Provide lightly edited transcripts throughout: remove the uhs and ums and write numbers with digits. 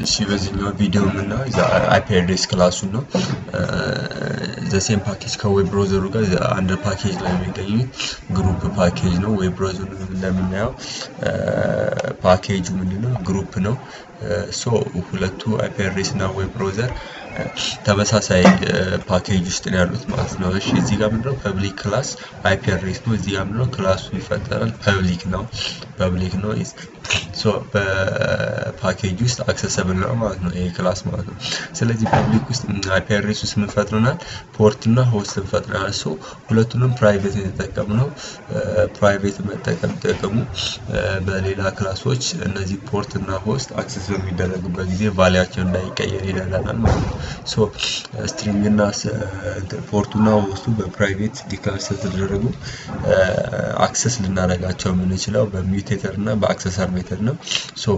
እሺ በዚህኛው ቪዲዮ ምናየው IP address ክላሱን ነው the same package ከዌብ ብራውዘሩ ጋር አንድ ፓኬጅ ላይ የሚገኙት ግሩፕ ፓኬጅ ነው ዌብ ብራውዘሩ እንደምናየው ፓኬጁ ምንድነው ግሩፕ ነው ሶ ሁለቱ IP address እና ዌብ ብራውዘር ተመሳሳይ ፓኬጅ ውስጥ ነው ያሉት ማለት ነው እሺ እዚህ ጋር ምንድነው ፐብሊክ ክላስ IP address ነው እዚህ ጋር ምንድነው ክላሱ ይፈጠራል ፐብሊክ ነው ሶ በፓኬጅ ውስጥ አክሰሰብል ነው ማለት ነው ይሄ ክላስ ማለት ነው ስለዚህ ፐብሊክ ውስጥ IP address ውስጥ ምን ፈጥረናል ፖርት እና ሆስት ፈጥረናል ሶ ሁለቱንም ፕራይቬት የተጠቀምነው ፕራይቬት መጠቀም ተጠቀሙ በሌላ ክላሶች እነዚህ ፖርት እና ሆስት አክሰስ በሚደረግበት ጊዜ ቫልዩአቸው እንዳይቀየር ይረዳናል ማለት ነው ሶ ስትሪንግ እና ፖርቱ እና ሆስቱ በፕራይቬት ዲክላር ስለተደረጉ አክሰስ ልናደርጋቸው የምንችለው በሚውቴተር እና በአክሰሰር ሜተድ ነው ሶ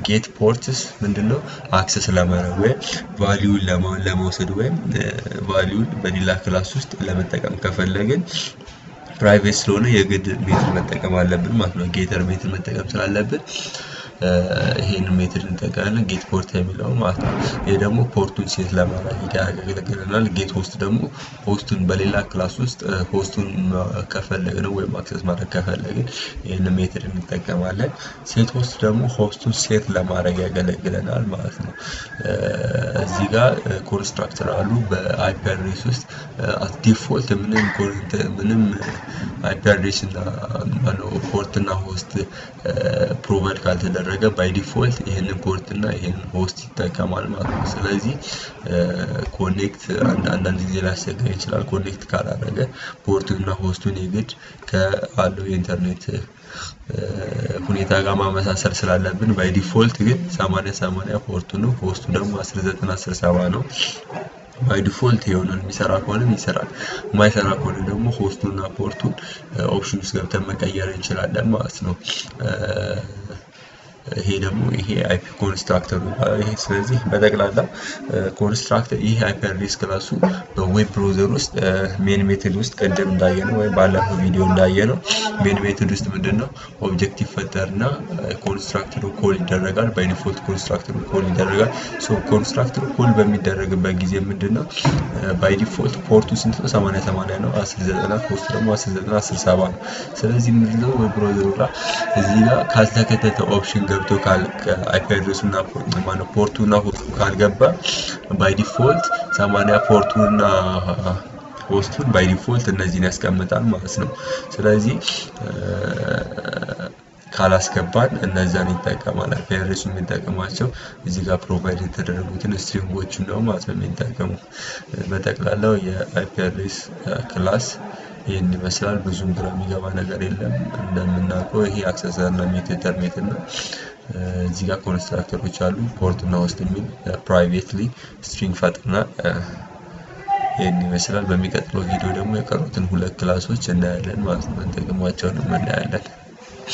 ጌት ፖርትስ ምንድነው አክሰስ ለማድረግ ወይ ቫልዩ ለመውሰድ ወይ ቫልዩ በሌላ ክላስ ውስጥ ለመጠቀም ከፈለግን ፕራይቬት ስለሆነ የግድ ሜትር መጠቀም አለብን ማለት ነው ጌተር ሜትር መጠቀም ስላለብን ይሄን ሜትድ እንጠቀማለን ጌት ፖርት የሚለው ማለት ነው ይሄ ደግሞ ፖርቱን ሴት ለማድረግ ያገለግለናል ጌት ሆስት ደግሞ ሆስቱን በሌላ ክላስ ውስጥ ሆስቱን ከፈለግን ወይ አክሰስ ማድረግ ከፈለግን ይሄን ሜትድ እንጠቀማለን ሴት ሆስት ደግሞ ሆስቱን ሴት ለማድረግ ያገለግለናል ማለት ነው እዚህ ጋር ኮንስትራክተር አሉ በIP address ውስጥ at default ምንም IP address እና ፖርት እና ሆስት ፕሮቫይድ ካልተደረገ by default ይሄንን ፖርት እና ይሄንን ሆስት ይጠቀማል ማለት ነው ስለዚህ ኮኔክት አንዳንድ ጊዜ ላስቸግር ይችላል ኮኔክት ካላደረገ ፖርቱን እና ሆስቱን የግድ ከአለው የኢንተርኔት ሁኔታ ጋር ማመሳሰል ስላለብን by default ግን 8080 ፖርቱ ነው ሆስቱ ደግሞ 191070 ነው by default ይሆናል የሚሰራ ከሆነ ይሰራል የማይሰራ ከሆነ ደግሞ ሆስቱና ፖርቱን ኦፕሽንስ ገብተን መቀየር እንችላለን ማለት ነው ይሄ ደግሞ ይሄ IP ኮንስትራክተር ይሄ ስለዚህ በጠቅላላ ኮንስትራክተር ይሄ IP address ክላሱ በዌብ ብራውዘር ውስጥ ሜን ሜተድ ውስጥ ቀደም እንዳየነው ወይ ባለፈው ቪዲዮ እንዳየነው ሜን ሜተድ ውስጥ ምንድነው ኦብጀክቲቭ ፈጠርና ኮንስትራክተሩ ኮል ይደረጋል by default ኮንስትራክተሩ ኮል ይደረጋል ሶ ኮንስትራክተሩ ኮል በሚደረግበት ጊዜ ምንድነው by default ፖርቱ ስንት ነው 8080 ነው 1090 ሆስት ደግሞ 191070 ነው ስለዚህ ምንድነው ዌብ ብራውዘሩ ላይ እዚህ ጋር ካልተከተተ ኦፕሽን ገብቶ IP address እና ፖርቱ እና ሆስቱ ካልገባ by default 80 ፖርቱ እና ሆስቱን by default እነዚህን ያስቀምጣል ማለት ነው ስለዚህ ካላስገባን እነዛን ይጠቀማል IP address የሚጠቀማቸው እዚህ ጋር ፕሮቫይድ የተደረጉትን ስትሪንጎች ነው ማለት ነው የሚጠቀሙ በጠቅላላው የIP address ክላስ ይሄን ይመስላል ብዙም ግራ የሚገባ ነገር የለም እንደምናውቀው ይሄ አክሰሰር እና ሚውቴተር ሜተድ ነው እዚህ ጋር ኮንስትራክተሮች አሉ ፖርት እና ሆስት የሚል ፕራይቬትሊ ስትሪንግ ፈጥረና ይሄን ይመስላል በሚቀጥለው ቪዲዮ ደግሞ የቀሩትን ሁለት ክላሶች እናያለን ማለት ነው ጥቅማቸውን እናያለን